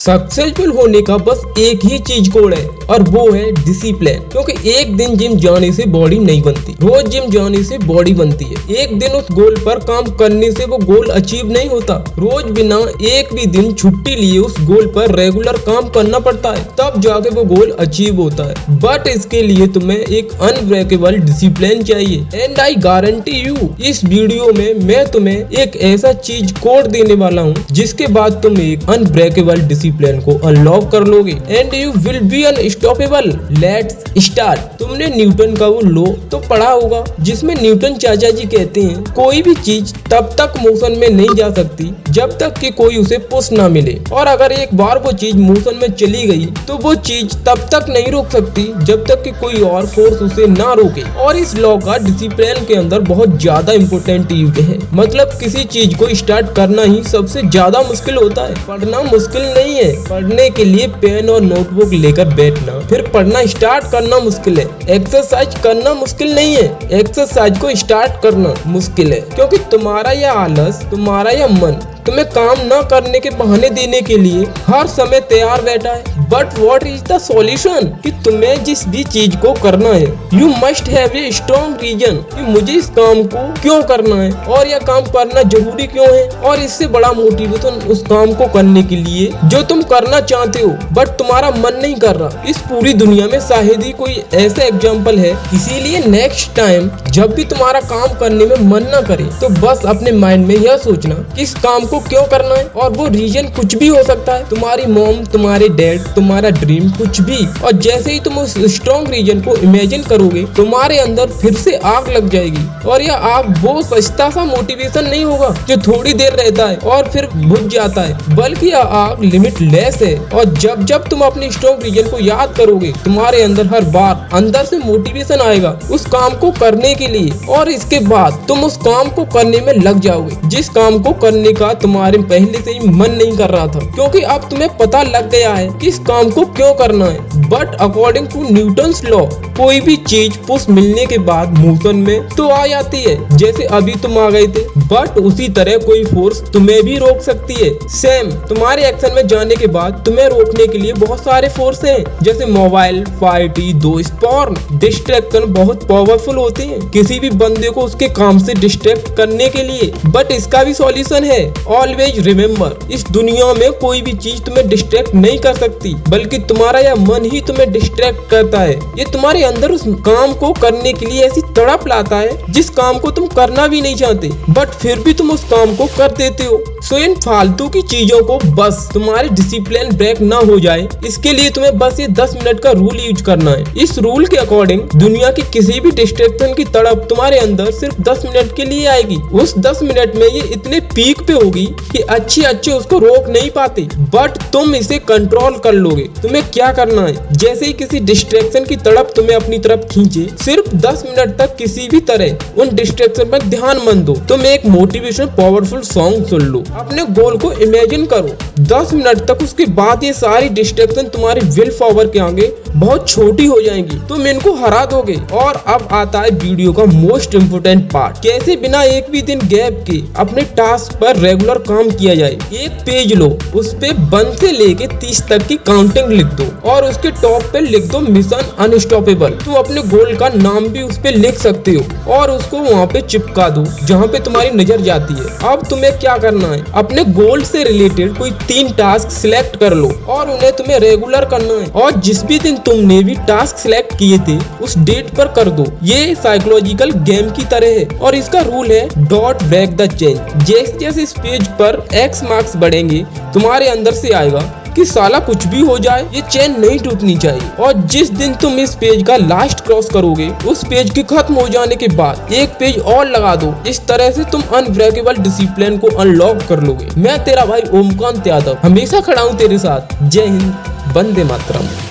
Successful होने का बस एक ही चीज कोड है और वो है डिसिप्लिन। क्योंकि एक दिन जिम जाने से बॉडी नहीं बनती, रोज जिम जाने से बॉडी बनती है। एक दिन उस गोल पर काम करने से वो गोल अचीव नहीं होता। रोज बिना एक भी दिन छुट्टी लिए उस गोल पर रेगुलर काम करना पड़ता है, तब जाके वो गोल अचीव होता है। बट इसके लिए तुम्हें एक अनब्रेकेबल डिसिप्लिन चाहिए। एंड आई गारंटी यू, इस वीडियो में मैं तुम्हें एक ऐसा चीज कोड देने वाला हूँ जिसके बाद तुम एक अनब्रेकेबल डिसिप्लिन को अनलॉक कर लोगे and you will be unstoppable. Let's start. तुमने न्यूटन का वो लॉ तो पढ़ा होगा जिसमें न्यूटन चाचा जी कहते हैं कोई भी चीज तब तक मोशन में नहीं जा सकती जब तक कि कोई उसे पुश ना मिले, और अगर एक बार वो चीज मोशन में चली गई तो वो चीज तब तक नहीं रोक सकती जब तक कि कोई और फोर्स उसे ना रोके। और इस लॉ का डिसिप्लिन के अंदर बहुत ज्यादा इम्पोर्टेंट यूज है। मतलब किसी चीज को स्टार्ट करना ही सबसे ज्यादा मुश्किल होता है। पढ़ना मुश्किल नहीं है, पढ़ने के लिए पेन और नोटबुक लेकर बैठना, फिर पढ़ना स्टार्ट करना मुश्किल है। एक्सरसाइज करना मुश्किल नहीं है, एक्सरसाइज को स्टार्ट करना मुश्किल है। क्योंकि तुम्हारा यह आलस, तुम्हारा यह मन तुम्हें काम न करने के बहाने देने के लिए हर समय तैयार बैठा है। But what is the solution? कि तुम्हें जिस भी चीज को करना है you must have a strong reason कि मुझे इस काम को क्यों करना है और यह काम करना जरूरी क्यों है। और इससे बड़ा मोटिवेशन उस काम को करने के लिए जो तुम करना चाहते हो बट तुम्हारा मन नहीं कर रहा। इस पूरी दुनिया में शायद ही कोई ऐसा एग्जाम्पल है। इसीलिए नेक्स्ट टाइम जब भी तुम्हारा काम करने में मन न करे तो बस अपने माइंड में यह सोचना कि इस काम को क्यों करना है, और वो रीजन कुछ भी हो सकता है। तुम्हारी मॉम, तुम्हारे डैड, तुम्हारा ड्रीम, कुछ भी। और जैसे ही तुम उस स्ट्रॉन्ग रीजन को इमेजिन करोगे तुम्हारे अंदर फिर से आग लग जाएगी। और यह आग वो सस्ता सा मोटिवेशन नहीं होगा जो थोड़ी देर रहता है और फिर बुझ जाता है, बल्कि यह आग लिमिटलेस है। और जब जब तुम अपने स्ट्रॉन्ग रीजन को याद करोगे तुम्हारे अंदर हर बार अंदर से मोटिवेशन आएगा उस काम को करने के लिए। और इसके बाद तुम उस काम को करने में लग जाओगे जिस काम को करने का तुम्हारे पहले से ही मन नहीं कर रहा था। क्योंकि अब तुम्हें पता लग गया है कि इस काम को क्यों करना है। But according to Newton's law कोई भी चीज पुश मिलने के बाद मोशन में तो आ जाती है, जैसे अभी तुम आ गए थे। बट उसी तरह कोई फोर्स तुम्हें भी रोक सकती है। सेम तुम्हारे एक्शन में जाने के बाद तुम्हें रोकने के लिए बहुत सारे फोर्स हैं, जैसे मोबाइल, पार्टी, दोस्त, पॉर्न। डिस्ट्रैक्शन बहुत पावरफुल होते हैं किसी भी बंदे को उसके काम से डिस्ट्रैक्ट करने के लिए। बट इसका भी सॉल्यूशन है। ऑलवेज रिमेम्बर, इस दुनिया में कोई भी चीज तुम्हें डिस्ट्रैक्ट नहीं कर सकती बल्कि तुम्हारा यह मन ही तुम्हें डिस्ट्रैक्ट करता है। ये तुम्हारे अंदर उस काम को करने के लिए ऐसी तड़प लाता है जिस काम को तुम करना भी नहीं चाहते बट फिर भी तुम उस काम को कर देते हो। सो इन फालतू की चीजों को बस तुम्हारे डिसिप्लिन ब्रेक ना हो जाए इसके लिए तुम्हें बस ये 10 मिनट का रूल यूज करना है। इस रूल के अकॉर्डिंग दुनिया की किसी भी डिस्ट्रैक्शन की तड़प तुम्हारे अंदर सिर्फ 10 मिनट के लिए आएगी। उस 10 मिनट में ये इतने पीक पे होगी कि अच्छे उसको रोक नहीं पाते, बट तुम इसे कंट्रोल कर लोगे। तुम्हें क्या करना है, जैसे ही किसी डिस्ट्रैक्शन की तड़प तुम्हें अपनी तरफ खींचे सिर्फ 10 मिनट तक किसी भी तरह उन डिस्ट्रैक्शन पर ध्यान मत दो। तुम एक मोटिवेशन पावरफुल सॉन्ग सुन लो, अपने गोल को इमेजिन करो 10 मिनट तक। उसके बाद ये सारी डिस्ट्रैक्शन तुम्हारी विल पावर के आगे बहुत छोटी हो जाएंगी, तुम इनको हरा दोगे। और अब आता है वीडियो का मोस्ट इम्पोर्टेंट पार्ट, कैसे बिना एक भी दिन गैप के अपने टास्क पर रेगुलर काम किया जाए। एक पेज लो, उस पे 1 से लेके 30 तक की काउंटिंग लिख दो और उसके टॉप पे लिख दो मिशन अनस्टॉपेबल। तुम अपने गोल का नाम भी उस पे लिख सकते हो और उसको वहाँ पे चिपका दो जहाँ पे तुम्हारी नजर जाती है। अब तुम्हें क्या करना है, अपने गोल से रिलेटेड कोई 3 टास्क सिलेक्ट कर लो और उन्हें तुम्हें रेगुलर करना है। और जिस भी दिन तुमने भी टास्क सिलेक्ट किए थे उस डेट पर कर दो। ये साइकोलॉजिकल गेम की तरह है और इसका रूल है डॉट ब्रेक द चेन। जैसे जैसे इस पेज पर X मार्क्स बढ़ेंगे तुम्हारे अंदर से आएगा कि साला कुछ भी हो जाए ये चेन नहीं टूटनी चाहिए। और जिस दिन तुम इस पेज का लास्ट क्रॉस करोगे उस पेज के खत्म हो जाने के बाद एक पेज और लगा दो। इस तरह से तुम अनब्रेकेबल डिसिप्लिन को अनलॉक कर लोगे। मैं तेरा भाई ओमकांत यादव हमेशा खड़ा हूँ तेरे साथ। जय हिंद, वंदे मातरम।